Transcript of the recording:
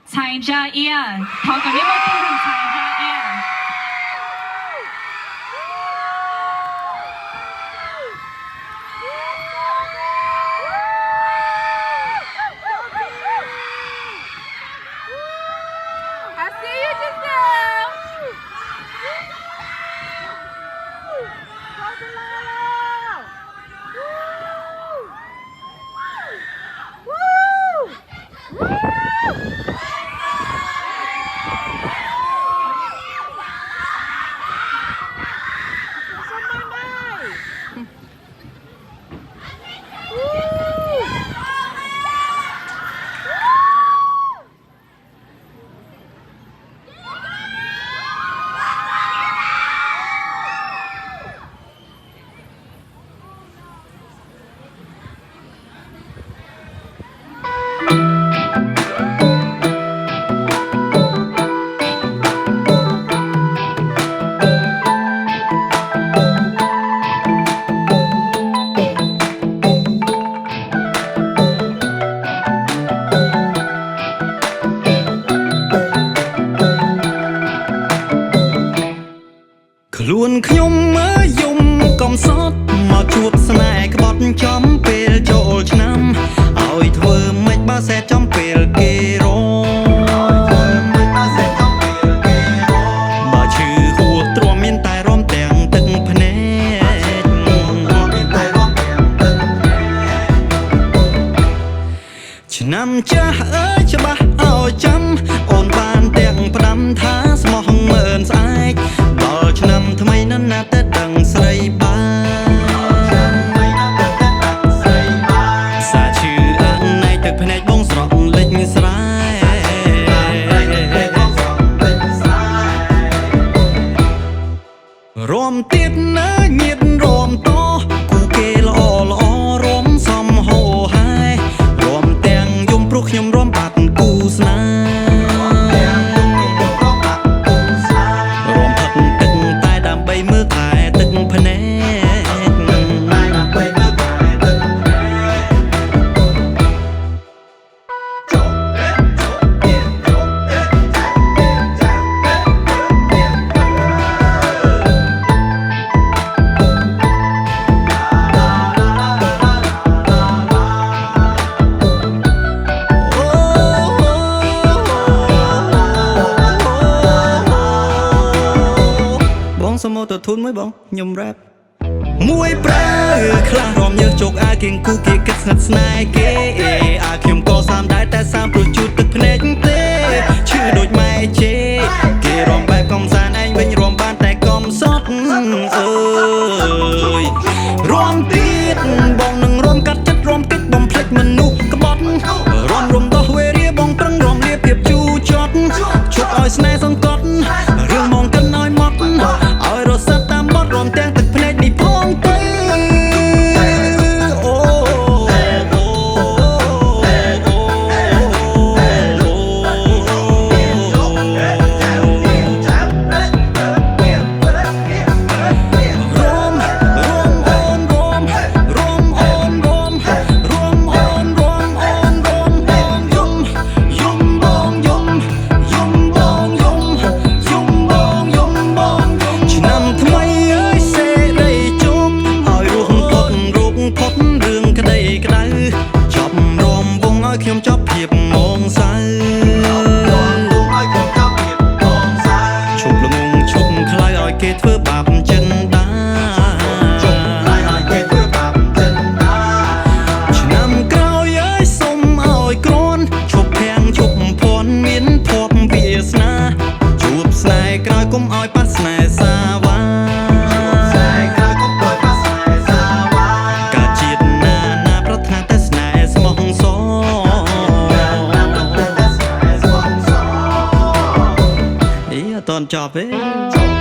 才加一啊，头个你冇听成才加一啊。ខ្លួនខ្ញុំមើលយំកំសត់មកជួបស្នេហ៍ក្បត់ចំពេលចូលឆ្នាំឲ្យធ្វើមិនបើសែចំពេលគេរបើឈឺហួរទ្រាំមានតែរំទាំងទឹកភ្នែកឆ្នាំចាស់អើយច្បាស់ឲ្យចាំអូនបានទាំងផ្ដាំថាស្មោះមើលស្អែកឆ្នាំថ្មីណាស់ណាតែដឹងស្រីបានសាឈឺអើណៃទឹកភ្នែកបងស្រក់លិចស្រែរំទៀតណាញៀតរំតគូគេល្អល្អរំសំហោហើយរំទាំងយំព្រោះខ្ញុំរំបាត់គូស្នេហ៍មើលតែទឹកភ្នែសមោទៅធូនមួយបងខ្ញុំរ៉ាប់មួយប្រើខ្លះរំញើសជោគអាគៀងគូគេគិតស្និទ្ធស្នេហ៍គេអាខ្ញុំក៏សាមដែរតែសាមព្រោះជូតទឹកភ្នែកទេឈឺដូចម៉ែជេគេរំបែបកំសាន្តឯងវិញរំបានតែកំសត់អើយរំទៀតបងនឹងរំកាត់ចិត្តរំគិតបំភ្លេចមនុស្សក្បត់រំដោះវេរាបងប្រឹងរំលាភាពជូរចត់ជប់ឲ្យស្នេហ៍សង្កត់រឿងមកកិនឲ្យមកឲ្យរសាត់តាមបត់រំទាំងទឹកភ្នែកនេះផងទៅខ្ញុំចប់ភាពងងសៅឈប់ល្ងងឈប់ខ្លាយឲ្យគេធ្វើបាបចិនដាឆ្នាំក្រោយអើយសុំឲ្យក្រនឈប់ភាំងឈប់ភ័ណ្ឌមានភ័ព្វវាសនាជួបស្នេហ៍ក្រោយគុំឲ្យប៉ះស្នេហ៍សាវ៉ាតន់ចប់ទេ